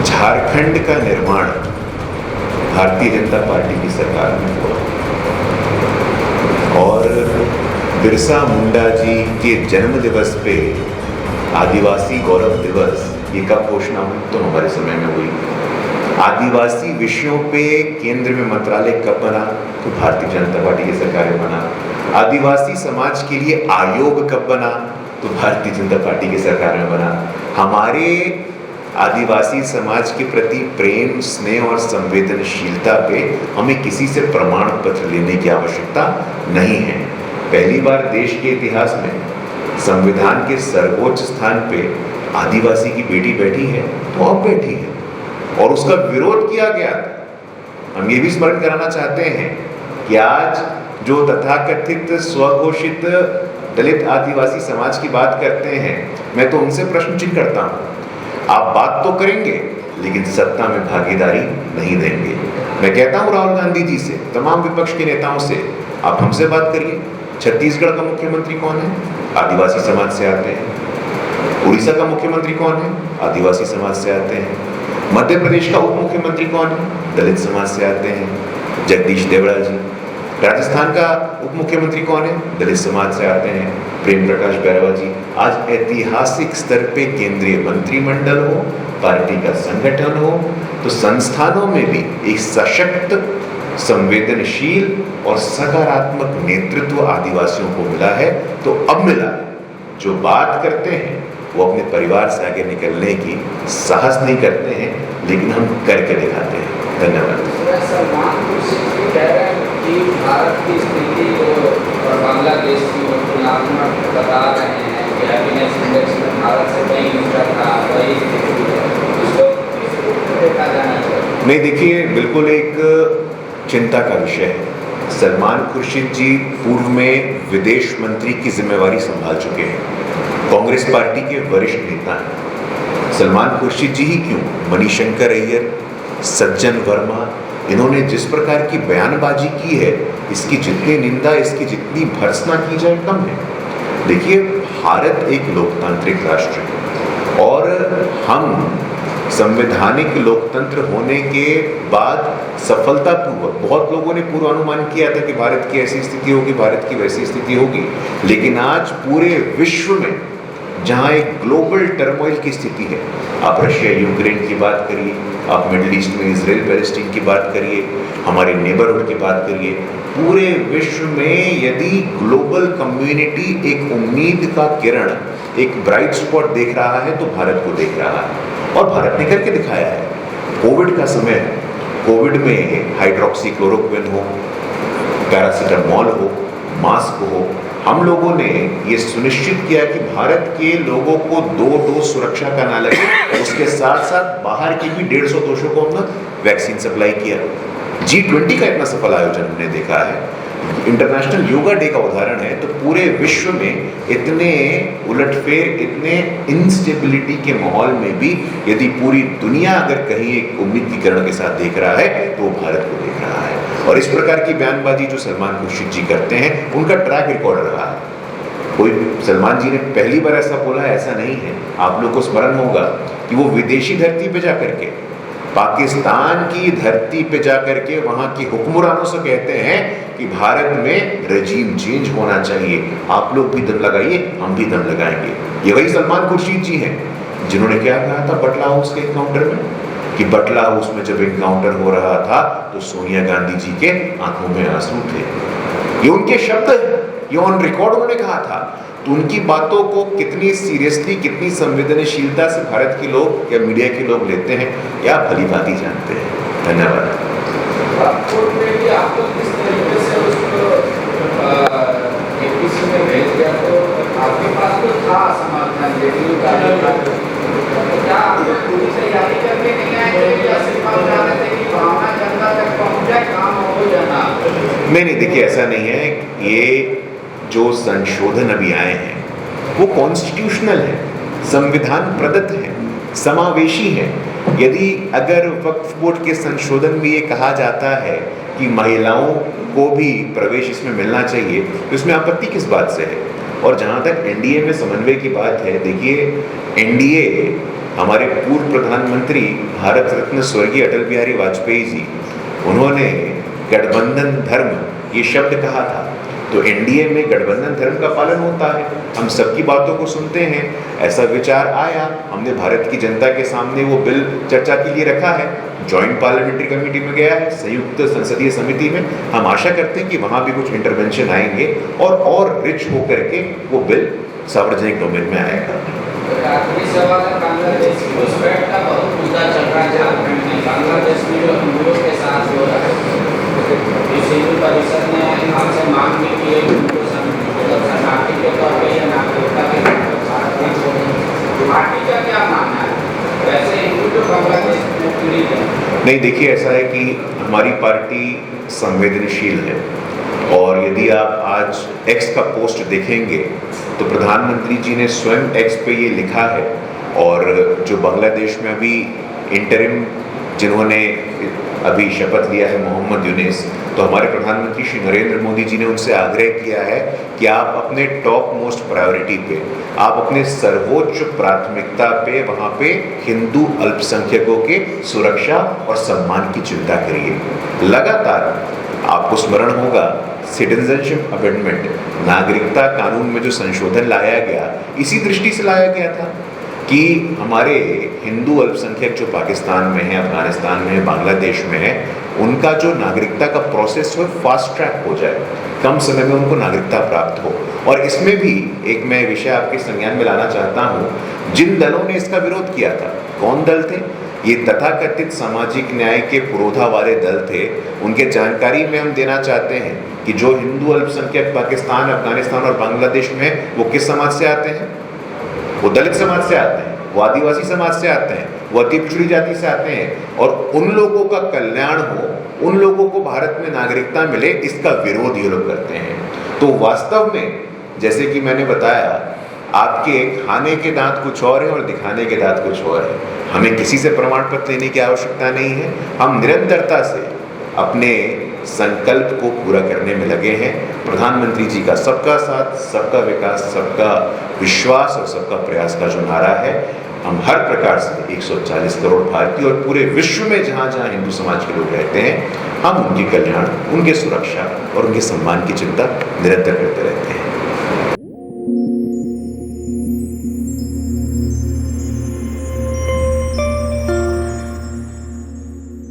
झारखंड का निर्माण भारतीय जनता पार्टी की सरकार में हुआ और बिरसा मुंडा जी के जन्म दिवस पे आदिवासी गौरव दिवस ये कब घोषणा हुई? तो हमारे समय में हुई। आदिवासी विषयों पे केंद्र में मंत्रालय कब बना? तो भारतीय जनता पार्टी की सरकार में बना। आदिवासी समाज के लिए आयोग कब बना? तो भारतीय जनता पार्टी की सरकार में बना। हमारे आदिवासी समाज के प्रति प्रेम, स्नेह और संवेदनशीलता पे हमें किसी से प्रमाण पत्र लेने की आवश्यकता नहीं है। पहली बार देश के इतिहास में संविधान के सर्वोच्च स्थान पे आदिवासी की बेटी बैठी है, तो अब बैठी है और उसका विरोध किया गया। हम ये भी स्मरण कराना चाहते हैं कि आज जो तथाकथित स्वघोषित दलित आदिवासी समाज की बात करते हैं, मैं तो उनसे प्रश्न चिन्ह करता हूँ, आप बात तो करेंगे लेकिन सत्ता में भागीदारी नहीं देंगे। मैं कहता हूँ राहुल गांधी जी से, तमाम विपक्ष के नेताओं से, आप हमसे बात करिए। छत्तीसगढ़ का मुख्यमंत्री कौन है? आदिवासी समाज से आते हैं। उड़ीसा का मुख्यमंत्री कौन है? आदिवासी समाज से आते हैं। मध्य प्रदेश का उप मुख्यमंत्री कौन है? दलित समाज से आते हैं, जगदीश देवड़ा जी। राजस्थान का उप मुख्यमंत्री कौन है? दलित समाज से आते हैं, प्रेम प्रकाश बैरवा जी। आज ऐतिहासिक स्तर पे केंद्रीय मंत्रिमंडल हो, पार्टी का संगठन हो, तो संस्थानों में भी एक सशक्त, संवेदनशील और सकारात्मक नेतृत्व आदिवासियों को मिला है। तो अब मिला है, जो बात करते हैं वो अपने परिवार से आगे निकलने की साहस नहीं करते हैं, लेकिन हम करके दिखाते हैं। धन्यवाद। भारत की स्थिति और बांग्लादेश की तुलना बता रहे हैं कि हैप्पीनेस इंडेक्स में भारत से कहीं नीचा था, वही स्थिति है, इसको किस रूप में देखा जाना चाहिए? नहीं, देखिए, बिल्कुल एक चिंता का विषय है। सलमान खुर्शीद जी पूर्व में विदेश मंत्री की जिम्मेवारी संभाल चुके हैं, कांग्रेस पार्टी के वरिष्ठ नेता हैं। सलमान खुर्शीद जी ही क्यों, मणिशंकर अय्यर, सज्जन वर्मा, इन्होंने जिस प्रकार की बयानबाजी की है, इसकी जितनी निंदा, इसकी जितनी भर्त्सना की जाए कम है। देखिए, भारत एक लोकतांत्रिक राष्ट्र है और हम संवैधानिक लोकतंत्र होने के बाद सफलतापूर्वक, बहुत लोगों ने पूर्वानुमान किया था कि भारत की ऐसी स्थिति होगी, भारत की वैसी स्थिति होगी, लेकिन आज पूरे विश्व में जहाँ एक ग्लोबल टर्मोइल की स्थिति है, आप रशिया यूक्रेन की बात करिए, आप मिडिल ईस्ट में इजराइल पैलेस्टीन की बात करिए, हमारे नेबरहुड की बात करिए, पूरे विश्व में यदि ग्लोबल कम्युनिटी एक उम्मीद का किरण, एक ब्राइट स्पॉट देख रहा है, तो भारत को देख रहा है और भारत ने करके दिखाया है। कोविड का समय, कोविड में हाइड्रोक्सीक्लोरोक्विन हो, पैरासीटामोल हो, मास्क हो, हम लोगों ने ये सुनिश्चित किया कि भारत के लोगों को 2 डोज सुरक्षा का ना लगे, उसके साथ साथ बाहर की भी 150-200 को हमने वैक्सीन सप्लाई किया। G20 का इतना सफल आयोजन हमने देखा है, इंटरनेशनल योगा डे का उदाहरण है। तो पूरे विश्व में इतने उलटफेर, इतने इंस्टेबिलिटी के माहौल में भी यदि पूरी दुनिया अगर कहीं एक उम्मीद की किरण के साथ देख रहा है, तो वो भारत को देख रहा है। और इस प्रकार की बयानबाजी जो सलमान खुर्शीद जी करते हैं, उनका ट्रैक रिकॉर्ड रहा है। कोई सलमान जी ने पहली बार ऐसा बोला, ऐसा नहीं है। आप लोग को स्मरण होगा कि वो विदेशी धरती पे जा करके, पाकिस्तान की धरती पे जाकर के वहां की हुक्मरानों से कहते हैं कि भारत में रजीम चेंज होना चाहिए, आप लोग भी दम लगाइए, हम भी दम लगाएंगे। ये वही सलमान खुर्शीद जी हैं जिन्होंने क्या कहा था बटला हाउस के एनकाउंटर में, कि बटला हाउस में जब एनकाउंटर हो रहा था तो सोनिया गांधी जी के आंखों में आंसू थे। ये उनके शब्द, ये ऑन रिकॉर्ड उन्होंने कहा था। तो उनकी बातों को कितनी सीरियसली, कितनी संवेदनशीलता से भारत के लोग या मीडिया के लोग लेते हैं, या भली भांति जानते हैं। धन्यवाद। नहीं, देखिए, ऐसा नहीं है। ये जो संशोधन अभी आए हैं वो कॉन्स्टिट्यूशनल है, संविधान प्रदत्त है, समावेशी है। यदि अगर वक्फ बोर्ड के संशोधन में ये कहा जाता है कि महिलाओं को भी प्रवेश इसमें मिलना चाहिए, तो इसमें आपत्ति किस बात से है? और जहाँ तक एनडीए में समन्वय की बात है, देखिए, एनडीए हमारे पूर्व प्रधानमंत्री भारत रत्न स्वर्गीय अटल बिहारी वाजपेयी जी, उन्होंने गठबंधन धर्म ये शब्द कहा था। तो एनडीए में गठबंधन धर्म का पालन होता है, हम सबकी बातों को सुनते हैं। ऐसा विचार आया, हमने भारत की जनता के सामने वो बिल चर्चा के लिए रखा है, जॉइंट पार्लियामेंट्री कमेटी में गया है, संयुक्त संसदीय समिति में। हम आशा करते हैं कि वहाँ भी कुछ इंटरवेंशन आएंगे और रिच होकर के वो बिल सार्वजनिक डोमेन में आएगा। आखिरी सवाल है, बांग्लादेश की घुसपैठ का बहुत मुद्दा चल रहा है झारखंड में। बांग्लादेश में जो हिंदुओं के साथ हो रहा है, हिंदू परिषद ने आपसे मांग की कि उनको शरणार्थी के तौर पर या नागरिकता के तौर पर भारत में छोड़ें। पार्टी का क्या मानना है? वैसे हिंदू जो बांग्लादेश में पीड़ित है। नहीं, देखिए ऐसा है कि हमारी पार्टी संवेदनशील है, और यदि आप आज एक्स का पोस्ट देखेंगे तो प्रधानमंत्री जी ने स्वयं एक्स पे ये लिखा है। और जो बांग्लादेश में अभी इंटरिम जिन्होंने अभी शपथ लिया है, मोहम्मद यूनिस, तो हमारे प्रधानमंत्री श्री नरेंद्र मोदी जी ने उनसे आग्रह किया है कि आप अपने टॉप मोस्ट प्रायोरिटी पे, आप अपने सर्वोच्च प्राथमिकता पे वहाँ पे हिंदू अल्पसंख्यकों के सुरक्षा और सम्मान की चिंता करिए। लगातार आपको स्मरण होगा, सिटीजनशिप अमेंडमेंट, नागरिकता कानून में जो संशोधन लाया गया, इसी दृष्टि से लाया गया था कि हमारे हिंदू अल्पसंख्यक जो पाकिस्तान में है, अफगानिस्तान में है, बांग्लादेश में है, उनका जो नागरिकता का प्रोसेस हो फास्ट ट्रैक हो जाए, कम समय में उनको नागरिकता प्राप्त हो। और इसमें भी एक मैं विषय आपके संज्ञान में लाना चाहता हूँ, जिन दलों ने इसका विरोध किया था, कौन दल थे? ये तथाकथित सामाजिक न्याय के पुरोधा वाले दल थे। उनके जानकारी में हम देना चाहते हैं कि जो हिंदू अल्पसंख्यक पाकिस्तान, अफगानिस्तान और बांग्लादेश में, वो किस समाज से आते हैं? वो दलित समाज से आते हैं, वो आदिवासी समाज से आते हैं, वो अति पिछड़ी जाति से आते हैं। और उन लोगों का कल्याण हो, उन लोगों को भारत में नागरिकता मिले, इसका विरोध ये लोग करते हैं। तो वास्तव में जैसे कि मैंने बताया, आपके खाने के दांत कुछ और है और दिखाने के दांत कुछ और है। हमें किसी से प्रमाण पत्र लेने की आवश्यकता नहीं है। हम निरंतरता से अपने संकल्प को पूरा करने में लगे हैं। प्रधानमंत्री जी का सबका साथ, सबका विकास, सबका विश्वास और सबका प्रयास का जो नारा है, हम हर प्रकार से 140 करोड़ भारतीय और पूरे विश्व में जहाँ जहाँ हिंदू समाज के लोग रहते हैं, हम उनके कल्याण, उनके सुरक्षा और उनके सम्मान की चिंता निरंतर करते रहते हैं।